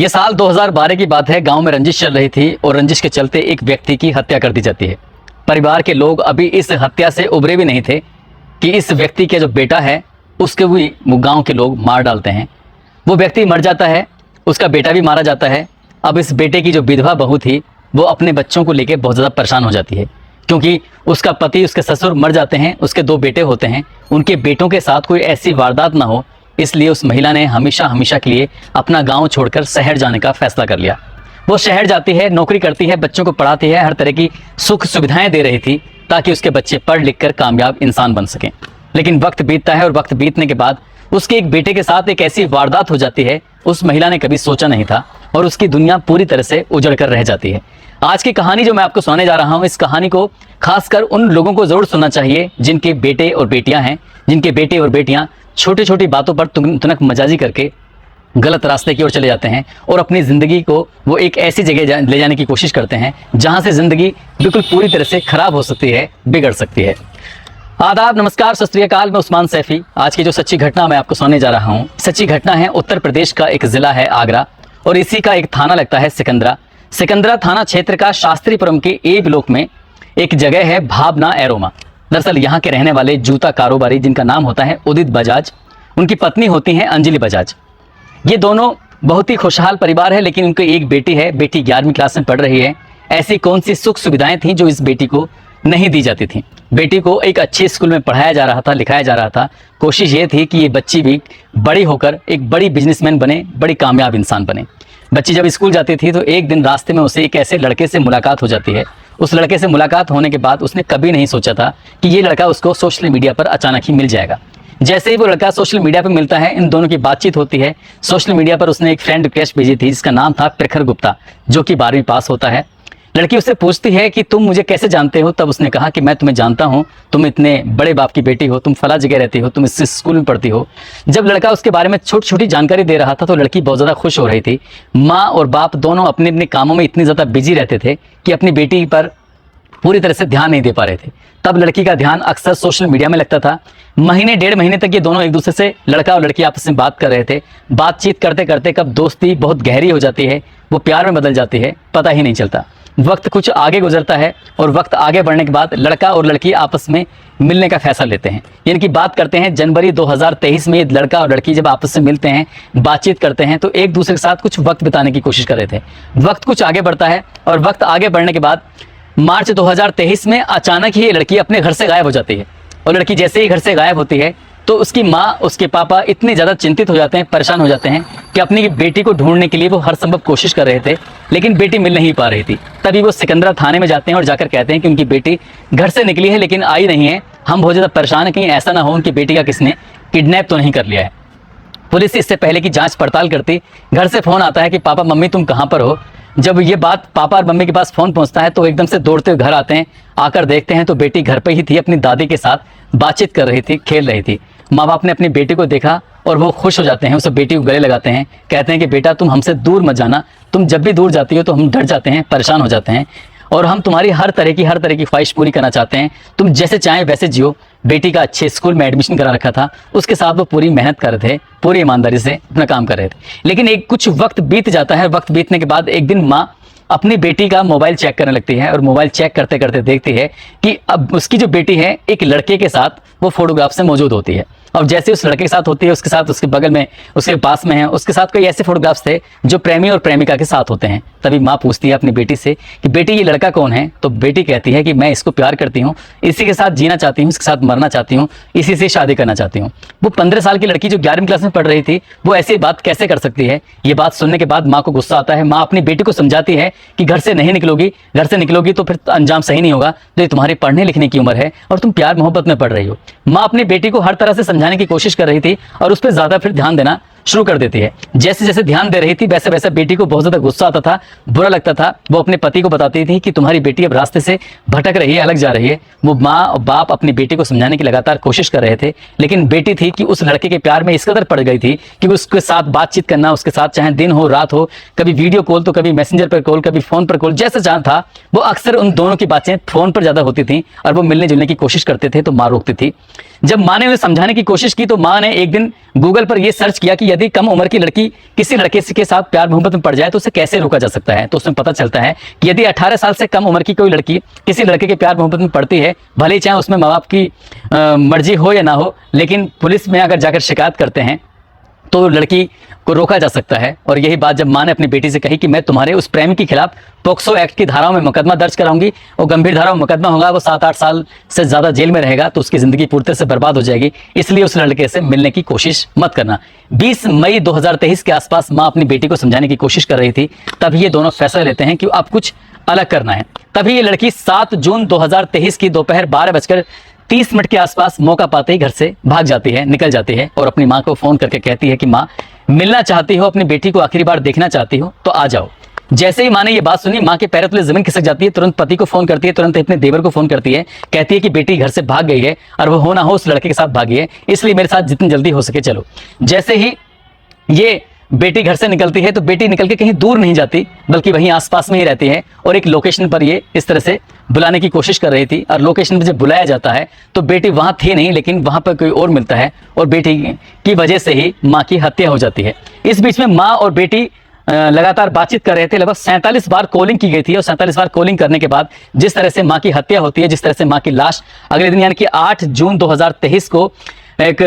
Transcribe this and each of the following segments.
ये साल 2012 की बात है। गांव में रंजिश चल रही थी और रंजिश के चलते एक व्यक्ति की हत्या कर दी जाती है। परिवार के लोग अभी इस हत्या से उभरे भी नहीं थे कि इस व्यक्ति का जो बेटा है उसके भी गांव के लोग मार डालते हैं। वो व्यक्ति मर जाता है, उसका बेटा भी मारा जाता है। अब इस बेटे की जो विधवा बहू थी वो अपने बच्चों को लेकर बहुत ज़्यादा परेशान हो जाती है, क्योंकि उसका पति, उसके ससुर मर जाते हैं, उसके 2 बेटे होते हैं। उनके बेटों के साथ कोई ऐसी वारदात ना हो, इसलिए उस महिला ने हमेशा हमेशा के लिए अपना गांव छोड़कर शहर जाने का फैसला कर लिया। वो शहर जाती है, नौकरी करती है, बच्चों को पढ़ाती है, हर तरह की सुख सुविधाएं दे रही थी ताकि उसके बच्चे पढ़ लिख कर कामयाब इंसान बन सकें। लेकिन वक्त बीतता है और वक्त बीतने के बाद उसके एक बेटे के साथ एक ऐसी वारदात हो जाती है उस महिला ने कभी सोचा नहीं था और उसकी दुनिया पूरी तरह से उजड़ कर रह जाती है। आज की कहानी जो मैं आपको सुनाने जा रहा हूँ, इस कहानी को खासकर उन लोगों को जरूर सुनना चाहिए जिनके बेटे और बेटियां हैं, जिनके बेटे और बेटियां छोटी छोटी बातों पर तुनक मजाजी करके गलत रास्ते की ओर चले जाते हैं और अपनी ज़िंदगी को वो एक ऐसी जगह ले जाने की कोशिश करते हैं जहां से ज़िंदगी बिल्कुल पूरी तरह से खराब हो सकती है, बिगड़ सकती है। आदाब, नमस्कार, सत श्री अकाल। मैं उस्मान सैफी। आज की जो सच्ची घटना मैं आपको सुनाने जा रहा हूँ, सच्ची घटना है उत्तर प्रदेश का एक ज़िला है आगरा और इसी का एक थाना लगता है सिकंदरा। सिकंदरा थाना क्षेत्र का शास्त्रीपुरम के ए ब्लॉक में एक जगह है भावना एरोमा। दरअसल यहाँ के रहने वाले जूता कारोबारी जिनका नाम होता है उदित बजाज, उनकी पत्नी होती हैं अंजलि बजाज। ये दोनों बहुत ही खुशहाल परिवार है, लेकिन उनकी एक बेटी है, बेटी 11वीं क्लास में पढ़ रही है। ऐसी कौन सी सुख सुविधाएं थी जो इस बेटी को नहीं दी जाती थी। बेटी को एक अच्छे स्कूल में पढ़ाया जा रहा था, लिखाया जा रहा था। कोशिश ये थी कि ये बच्ची भी बड़ी होकर एक बड़ी बिजनेसमैन बने, बड़ी कामयाब इंसान बने। बच्ची जब स्कूल जाती थी तो एक दिन रास्ते में उसे एक ऐसे लड़के से मुलाकात हो जाती है। उस लड़के से मुलाकात होने के बाद उसने कभी नहीं सोचा था कि ये लड़का उसको सोशल मीडिया पर अचानक ही मिल जाएगा। जैसे ही वो लड़का सोशल मीडिया पर मिलता है, इन दोनों की बातचीत होती है। सोशल मीडिया पर उसने एक फ्रेंड रिक्वेस्ट भेजी थी जिसका नाम था प्रखर गुप्ता, जो कि 12वीं पास होता है। लड़की उससे पूछती है कि तुम मुझे कैसे जानते हो। तब उसने कहा कि मैं तुम्हें जानता हूँ, तुम इतने बड़े बाप की बेटी हो, तुम फला जगह रहती हो, तुम इस स्कूल में पढ़ती हो। जब लड़का उसके बारे में छोटी छोटी जानकारी दे रहा था तो लड़की बहुत ज़्यादा खुश हो रही थी। माँ और बाप दोनों अपने अपने कामों में इतनी ज़्यादा बिजी रहते थे कि अपनी बेटी पर पूरी तरह से ध्यान नहीं दे पा रहे थे। तब लड़की का ध्यान अक्सर सोशल मीडिया में लगता था। महीने 1.5 महीने तक ये दोनों एक दूसरे से, लड़का और लड़की, आपस में बात कर रहे थे। बातचीत करते करते कब दोस्ती बहुत गहरी हो जाती है, वो प्यार में बदल जाती है, पता ही नहीं चलता। वक्त कुछ आगे गुजरता है और वक्त आगे बढ़ने के बाद लड़का और लड़की आपस में मिलने का फैसला लेते हैं, यानी कि बात करते हैं। जनवरी 2023 में लड़का और लड़की जब आपस में मिलते हैं, बातचीत करते हैं, तो एक दूसरे के साथ कुछ वक्त बिताने की कोशिश कर रहे थे। वक्त कुछ आगे बढ़ता है और वक्त आगे बढ़ने के बाद मार्च 2023 में अचानक ही ये लड़की अपने घर से गायब हो जाती है। और लड़की जैसे ही घर से गायब होती है तो उसकी माँ, उसके पापा इतने ज़्यादा चिंतित हो जाते हैं, परेशान हो जाते हैं कि अपनी बेटी को ढूंढने के लिए वो हर संभव कोशिश कर रहे थे, लेकिन बेटी मिल नहीं पा रही थी। तभी वो सिकंदरा थाने में जाते हैं और जाकर कहते हैं कि उनकी बेटी घर से निकली है लेकिन आई नहीं है, हम बहुत ज़्यादा परेशान हैं, कहीं ऐसा ना हो उनकी बेटी का किसने किडनैप तो नहीं कर लिया है। पुलिस इससे पहले की जाँच पड़ताल करती, घर से फ़ोन आता है कि पापा मम्मी तुम कहाँ पर हो। जब ये बात पापा और मम्मी के पास फ़ोन पहुंचता है तो एकदम से दौड़ते हुए घर आते हैं। आकर देखते हैं तो बेटी घर पे ही थी, अपनी दादी के साथ बातचीत कर रही थी, खेल रही थी। माँ बाप ने अपनी बेटी को देखा और वो खुश हो जाते हैं, उसे बेटी को गले लगाते हैं, कहते हैं कि बेटा तुम हमसे दूर मत जाना, तुम जब भी दूर जाती हो तो हम डर जाते हैं, परेशान हो जाते हैं और हम तुम्हारी हर तरह की ख्वाहिश पूरी करना चाहते हैं, तुम जैसे चाहें वैसे जियो। बेटी का अच्छे स्कूल में एडमिशन करा रखा था, उसके साथ वो पूरी मेहनत कर रहे थे, पूरी ईमानदारी से अपना काम कर रहे थे। लेकिन एक कुछ वक्त बीत जाता है। वक्त बीतने के बाद एक दिन माँ अपनी बेटी का मोबाइल चेक करने लगती है और मोबाइल चेक करते करते देखती है कि अब उसकी जो बेटी है एक लड़के के साथ वो फोटोग्राफ से मौजूद होती है। और जैसे उस लड़के के साथ होती है, उसके साथ उसके बगल में, उसके पास में है, उसके साथ कोई ऐसे फोटोग्राफ्स थे जो प्रेमी और प्रेमिका के साथ होते हैं। तभी माँ पूछती है अपनी बेटी से कि बेटी ये लड़का कौन है। तो बेटी कहती है कि मैं इसको प्यार करती हूँ, इसी के साथ जीना चाहती हूँ, इसके साथ मरना चाहती हूँ, इसी से शादी करना चाहती हूँ। वो 15 साल की लड़की जो 11वीं क्लास में पढ़ रही थी, वो ऐसी बात कैसे कर सकती है। ये बात सुनने के बाद माँ को गुस्सा आता है। माँ अपनी बेटी को समझाती है कि घर से नहीं निकलोगी, घर से निकलोगी तो फिर अंजाम सही नहीं होगा, तो ये तुम्हारी पढ़ने लिखने की उम्र है और तुम प्यार मोहब्बत में पढ़ रही हो। माँ अपनी बेटी को हर तरह से समझाने की कोशिश कर रही थी और उस पर ज्यादा फिर ध्यान देना शुरू कर देती है। जैसे जैसे ध्यान दे रही थी वैसे वैसे बेटी को बहुत ज्यादा गुस्सा आता था, बुरा लगता था। वो अपने पति को बताती थी कि तुम्हारी बेटी अब रास्ते से भटक रही है, अलग जा रही है। वो माँ और बाप अपनी बेटी को समझाने की लगातार कोशिश कर रहे थे, लेकिन बेटी थी कि उस लड़के के प्यार में इस कदर पड़ गई थी कि उसके साथ बातचीत करना, उसके साथ चाहे दिन हो रात हो, कभी वीडियो कॉल तो कभी मैसेंजर पर कॉल, कभी फोन पर कॉल, जैसे जहाँ था वो अक्सर उन दोनों की बातें फोन पर ज्यादा होती थी और वो मिलने जुलने की कोशिश करते थे तो माँ रोकती थी। जब माँ ने उन्हें समझाने की कोशिश की तो माँ ने एक दिन गूगल पर यह सर्च किया कि यदि यदि कम उम्र की लड़की किसी लड़के के साथ प्यार मोहब्बत में पड़ जाए तो उसे कैसे रोका जा सकता है। तो उसमें पता चलता है कि यदि 18 साल से कम उम्र की कोई लड़की किसी लड़के के प्यार मोहब्बत में पड़ती है, भले ही चाहे उसमें माँ बाप की मर्जी हो या ना हो, लेकिन पुलिस में अगर जाकर शिकायत करते हैं तो लड़की को रोका जा सकता है। और यही बात जब माँ ने अपनी बेटी से कही कि मैं तुम्हारे उस प्रेमी के खिलाफ पोक्सो एक्ट की धाराओं में मुकदमा दर्ज कराऊंगी, और गंभीर धाराओं में मुकदमा होगा, वो 7-8 साल से ज़्यादा जेल में रहेगा, तो उसकी ज़िंदगी पूरी तरह से बर्बाद हो जाएगी, इसलिए उस लड़के से मिलने की कोशिश मत करना। 20 मई 2023 के आसपास माँ अपनी बेटी को समझाने की कोशिश कर रही थी, तभी ये दोनों फैसला लेते हैं कि अब कुछ अलग करना है। तभी ये लड़की 7 जून 2023 की दोपहर 12:30 के आसपास मौका पाते ही घर से भाग जाती है, निकल जाती है, और अपनी माँ को फ़ोन करके कहती है कि माँ, मिलना चाहती हो, अपनी बेटी को आखिरी बार देखना चाहती हो तो आ जाओ। जैसे ही माँ ने ये बात सुनी, माँ के पैरों तले जमीन खिसक जाती है, तुरंत पति को फोन करती है, तुरंत अपने देवर को फोन करती है, कहती है कि बेटी घर से भाग गई है और वो हो ना हो उस लड़के के साथ भागी है, इसलिए मेरे साथ जितनी जल्दी हो सके चलो। जैसे ही ये बेटी घर से निकलती है तो बेटी निकल के कहीं दूर नहीं जाती, बल्कि वहीं आसपास में ही रहती है, और एक लोकेशन पर ये इस तरह से बुलाने की कोशिश कर रही थी। और लोकेशन पर जब बुलाया जाता है तो बेटी वहाँ थी नहीं, लेकिन वहाँ पर कोई और मिलता है, और बेटी की वजह से ही माँ की हत्या हो जाती है। इस बीच में माँ और बेटी लगातार बातचीत कर रहे थे, लगभग 47 बार कॉलिंग की गई थी, और 47 बार कॉलिंग करने के बाद जिस तरह से माँ की हत्या होती है, जिस तरह से माँ की लाश अगले दिन यानी कि 8 जून 2023 को एक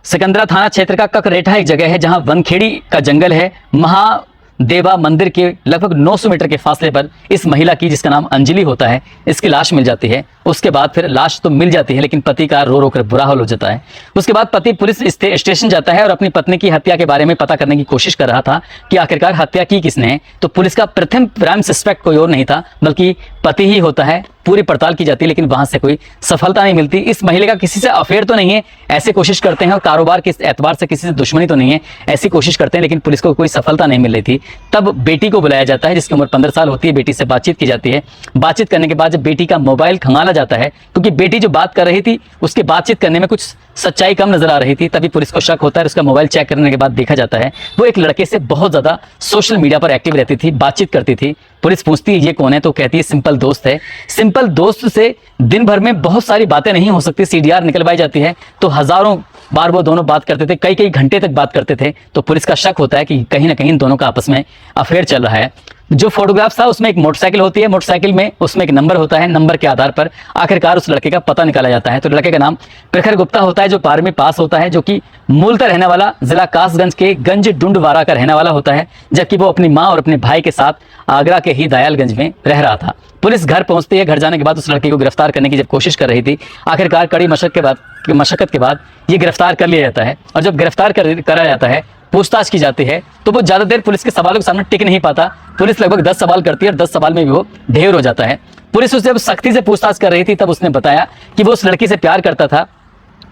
सिकंदरा थाना क्षेत्र का ककरेठा एक जगह है जहां वनखेड़ी का जंगल है, महादेवा मंदिर के लगभग 900 मीटर के फासले पर इस महिला की, जिसका नाम अंजलि होता है, इसकी लाश मिल जाती है। उसके बाद फिर लाश तो मिल जाती है, लेकिन पति का रो रो कर बुरा हाल हो जाता है। उसके बाद पति पुलिस स्टेशन जाता है और अपनी पत्नी की हत्या के बारे में पता करने की कोशिश कर रहा था कि आखिरकार हत्या की किसने है। तो पुलिस का प्रथम प्राइम सस्पेक्ट कोई और नहीं था बल्कि पति ही होता है। पूरी पड़ताल की जाती है, लेकिन वहां से कोई सफलता नहीं मिलती। इस महिला का किसी से अफेयर तो नहीं है, ऐसे कोशिश करते हैं, और कारोबार के एतबार से किसी से दुश्मनी तो नहीं है, ऐसी कोशिश करते हैं, लेकिन पुलिस को कोई सफलता नहीं मिल रही थी। तब बेटी को बुलाया जाता है, जिसकी उम्र 15 साल होती है। बेटी से बातचीत की जाती है। बातचीत करने के बाद जब बेटी का मोबाइल खंगाला जाता है, क्योंकि बेटी जो बात कर रही थी उसके बातचीत करने में कुछ सच्चाई कम नजर आ रही थी, तभी पुलिस को शक होता है। उसका मोबाइल चेक करने के बाद देखा जाता है वो एक लड़के से बहुत ज्यादा सोशल मीडिया पर एक्टिव रहती थी, बातचीत करती थी। पुलिस पूछती है ये कौन है, तो कहती है सिंपल दोस्त है। सिंपल दोस्त से दिन भर में बहुत सारी बातें नहीं हो सकती, सीडीआर निकलवाई जाती है, तो हजारों बार वो दोनों बात करते थे, कई कई घंटे तक बात करते थे। तो पुलिस का शक होता है कि कहीं ना कहीं इन दोनों का आपस में अफेयर चल रहा है। जो फोटोग्राफ था उसमें एक मोटरसाइकिल होती है, मोटरसाइकिल में उसमें एक नंबर होता है, नंबर के आधार पर आखिरकार उस लड़के का पता निकाला जाता है। तो लड़के का नाम प्रखर गुप्ता होता है, जो 12वीं पास होता है, जो कि मूलतः रहने वाला जिला कासगंज के गंज डुंडवारा का रहने वाला होता है, जबकि वो अपनी माँ और अपने भाई के साथ आगरा के ही दयालगंज में रह रहा था। पुलिस घर पहुंचती है। घर जाने के बाद उस लड़के को गिरफ्तार करने की जब कोशिश कर रही थी, आखिरकार कड़ी मशक्कत के बाद ये गिरफ्तार कर लिया जाता है। और जब गिरफ्तार करा जाता है, पूछताछ की जाती है, तो वो ज्यादा देर पुलिस के सवालों के सामने टिक नहीं पाता। पुलिस लगभग 10 सवाल करती है और 10 सवाल में भी वो ढेर हो जाता है। पुलिस उससे जब सख्ती से पूछताछ कर रही थी, तब उसने बताया कि वो उस लड़की से प्यार करता था,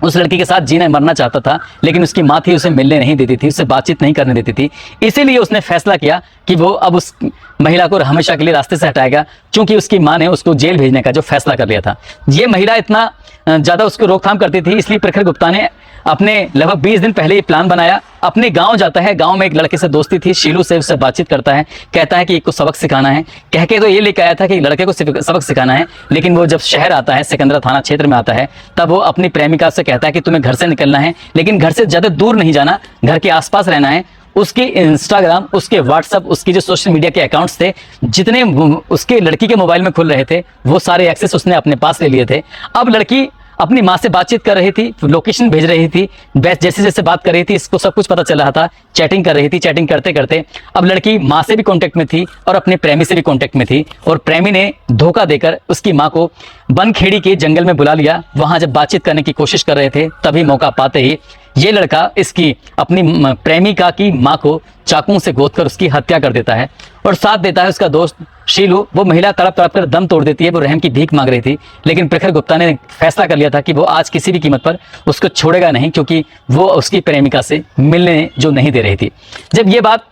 उस लड़की के साथ जीना मरना चाहता था, लेकिन उसकी माँ थी उसे मिलने नहीं देती थी, उससे बातचीत नहीं करने देती थी। इसीलिए उसने फैसला किया कि वो अब उस महिला को हमेशा के लिए रास्ते से हटाएगा, क्योंकि उसकी माँ ने उसको जेल भेजने का जो फैसला कर लिया था। ये महिला इतना ज़्यादा उसको रोकथाम करती थी, इसलिए प्रखर गुप्ता ने अपने लगभग 20 दिन पहले ये प्लान बनाया। अपने गांव जाता है, गांव में एक लड़के से दोस्ती थी, शीलू से उससे बातचीत करता है, कहता है कि एक को सबक सिखाना है। कह के तो ये लेके आया था कि लड़के को सबक सिखाना है, लेकिन वो जब शहर आता है, सिकंदरा थाना क्षेत्र में आता है, तब वो अपनी प्रेमिका से कहता है कि तुम्हें घर से निकलना है, लेकिन घर से ज़्यादा दूर नहीं जाना, घर के आसपास रहना है। उसके इंस्टाग्राम, उसके व्हाट्सअप, उसकी जो सोशल मीडिया के अकाउंट्स थे, जितने उसके लड़की के मोबाइल में खुल रहे थे, वो सारे एक्सेस उसने अपने पास ले लिए थे। अब लड़की अपनी माँ से बातचीत कर रही थी, लोकेशन भेज रही थी, जैसे जैसे बात कर रही थी, इसको सब कुछ पता चल रहा था। चैटिंग कर रही थी, चैटिंग करते करते अब लड़की माँ से भी कांटेक्ट में थी और अपने प्रेमी से भी कांटेक्ट में थी, और प्रेमी ने धोखा देकर उसकी माँ को बनखेड़ी के जंगल में बुला लिया। वहां जब बातचीत करने की कोशिश कर रहे थे, तभी मौका पाते ही ये लड़का इसकी अपनी प्रेमिका की माँ को चाकू से गोदकर उसकी हत्या कर देता है, और साथ देता है उसका दोस्त शीलू। वो महिला तड़प तड़प कर दम तोड़ देती है, वो रहम की भीख मांग रही थी, लेकिन प्रखर गुप्ता ने फैसला कर लिया था कि वो आज किसी भी कीमत पर उसको छोड़ेगा नहीं, क्योंकि वो उसकी प्रेमिका से मिलने जो नहीं दे रही थी। जब ये बात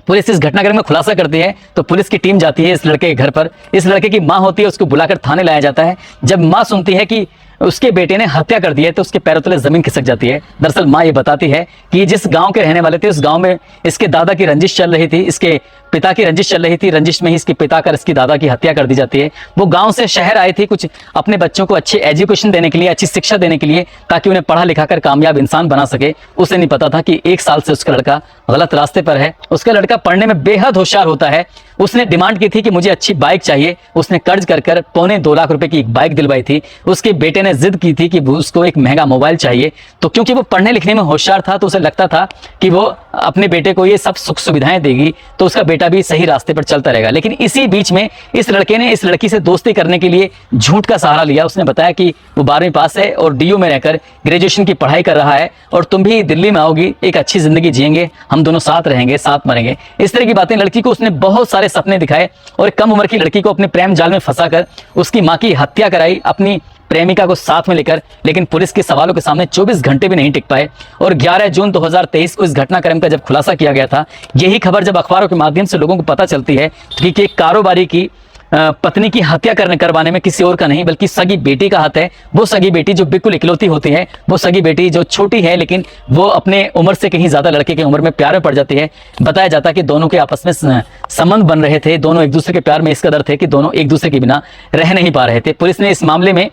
पुलिस इस घटनाक्रम में खुलासा करती है, तो पुलिस की टीम जाती है इस लड़के के घर पर। इस लड़के की माँ होती है, उसको बुलाकर थाने लाया जाता है। जब माँ सुनती है कि उसके बेटे ने हत्या कर दी है तो उसके पैरों तले जमीन खिसक जाती है। दरअसल माँ ये बताती है कि जिस गांव के रहने वाले थे उस गांव में इसके दादा की रंजिश चल रही थी, इसके पिता की रंजिश चल रही थी। रंजिश में ही इसके पिता कर इसकी दादा की हत्या कर दी जाती है। वो गांव से शहर आई थी कुछ अपने बच्चों को अच्छी एजुकेशन देने के लिए, अच्छी शिक्षा देने के लिए, ताकि उन्हें पढ़ा लिखा कर कामयाब इंसान बना सके। उसे नहीं पता था कि 1 साल से उसका लड़का गलत रास्ते पर है। उसका लड़का पढ़ने में बेहद होशियार होता है। उसने डिमांड की थी कि मुझे अच्छी बाइक चाहिए। उसने कर्ज कर कर 2.25 लाख रुपए की एक बाइक दिलवाई थी। उसके बेटे ने जिद की थी कि उसको एक महंगा मोबाइल चाहिए। तो क्योंकि वो पढ़ने लिखने में होशियार था तो उसे लगता था कि वो अपने बेटे को ये सब सुख सुविधाएं देगी तो उसका बेटा भी सही रास्ते पर चलता रहेगा। लेकिन इसी बीच में इस लड़के ने इस लड़की से दोस्ती करने के लिए झूठ का सहारा लिया। उसने बताया कि वो 12वीं पास है और डीयू में रहकर ग्रेजुएशन की पढ़ाई कर रहा है और तुम भी दिल्ली में आओगी, एक अच्छी जिंदगी जिएंगे, हम दोनों साथ रहेंगे, साथ मरेंगे। इस तरह की बातें लड़की को उसने बहुत सारे सपने दिखाए और एक कम उम्र की लड़की को अपने प्रेम जाल में फंसाकर उसकी मां की हत्या कराई अपनी प्रेमिका को साथ में लेकर। लेकिन पुलिस के सवालों के सामने 24 घंटे भी नहीं टिक पाए और 11 जून 2023 को इस घटनाक्रम का जब खुलासा किया गया था, यही खबर जब अखबारों के माध्यम से लोगों को पता चलती है कि एक कारोबारी की पत्नी की हत्या करवाने में किसी और का नहीं बल्कि सगी बेटी का हाथ है। वो सगी बेटी जो बिल्कुल इकलौती होती है, वो सगी बेटी जो छोटी है लेकिन वो अपने उम्र से कहीं ज्यादा लड़के की उम्र में प्यार में पड़ जाती है। बताया जाता है कि दोनों के आपस में संबंध बन रहे थे, दोनों एक दूसरे के प्यार में इस कदर थे कि दोनों एक दूसरे के बिना रह नहीं पा रहे थे। पुलिस ने इस मामले में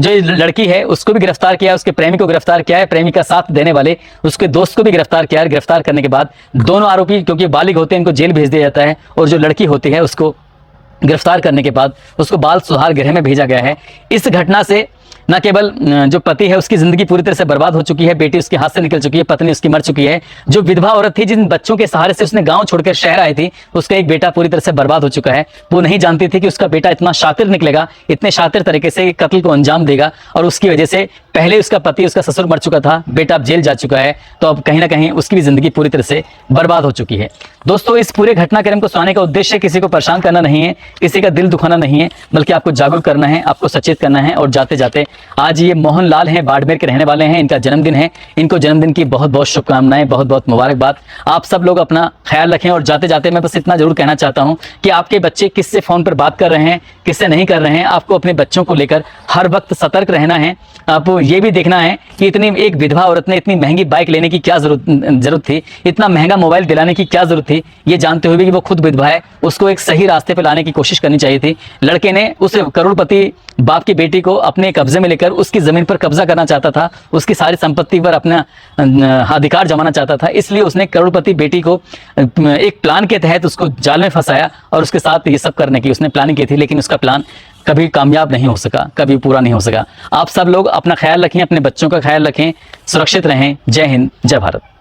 जो लड़की है उसको भी गिरफ्तार किया, उसके प्रेमी को गिरफ्तार किया है, प्रेमी का साथ देने वाले उसके दोस्त को भी गिरफ्तार किया है। गिरफ्तार करने के बाद दोनों आरोपी क्योंकि बालिग होते हैं इनको जेल भेज दिया जाता है और जो लड़की होती है उसको गिरफ्तार करने के बाद उसको बाल सुधार गृह में भेजा गया है। इस घटना से न केवल जो पति है उसकी जिंदगी पूरी तरह से बर्बाद हो चुकी है, बेटी उसके हाथ से निकल चुकी है, पत्नी उसकी मर चुकी है। जो विधवा औरत थी जिन बच्चों के सहारे से उसने गांव छोड़कर शहर आई थी, उसका एक बेटा पूरी तरह से बर्बाद हो चुका है। वो नहीं जानती थी कि उसका बेटा इतना शातिर निकलेगा, इतने शातिर तरीके से कत्ल को अंजाम देगा और उसकी वजह से पहले उसका पति उसका ससुर मर चुका था, बेटा अब जेल जा चुका है, तो अब कहीं ना कहीं उसकी भी जिंदगी पूरी तरह से बर्बाद हो चुकी है। दोस्तों, इस पूरे घटनाक्रम को सुनाने का उद्देश्य किसी को परेशान करना नहीं है, किसी का दिल दुखाना नहीं है, बल्कि आपको जागरूक करना है, आपको सचेत करना है। और जाते जाते आज ये मोहन लाल हैं, बाड़मेर के रहने वाले हैं, इनका जन्मदिन है। इनको जन्मदिन की बहुत बहुत शुभकामनाएं, बहुत बहुत मुबारकबाद। आप सब लोग अपना ख्याल रखें। और जाते जाते मैं बस इतना जरूर कहना चाहता हूं कि आपके बच्चे किससे फोन पर बात कर रहे हैं, किससे नहीं कर रहे हैं, आपको अपने बच्चों को लेकर हर वक्त सतर्क रहना है। आपको ये भी देखना है कि इतनी एक विधवा औरत ने इतनी महंगी बाइक लेने की क्या जरूरत थी, इतना महंगा मोबाइल दिलाने की क्या जरूरत थी, ये जानते हुए भी कि वो खुद विधवा है, उसको एक सही रास्ते पर लाने की कोशिश करनी चाहिए थी। लड़के ने उस करोड़पति बाप की बेटी को अपने कब्जे में लेकर उसकी जमीन पर कब्जा करना चाहता था, उसकी सारी संपत्ति पर अपना अधिकार जमाना चाहता था। इसलिए उसने करोड़पति बेटी को एक प्लान के तहत उसको जाल में फंसाया और उसके साथ ये सब करने की उसने प्लानिंग की थी। लेकिन उसका प्लान कभी कामयाब नहीं हो सका, कभी पूरा नहीं हो सका। आप सब लोग अपना ख्याल रखें, अपने बच्चों का ख्याल रखें, सुरक्षित रहें। जय हिंद, जय भारत।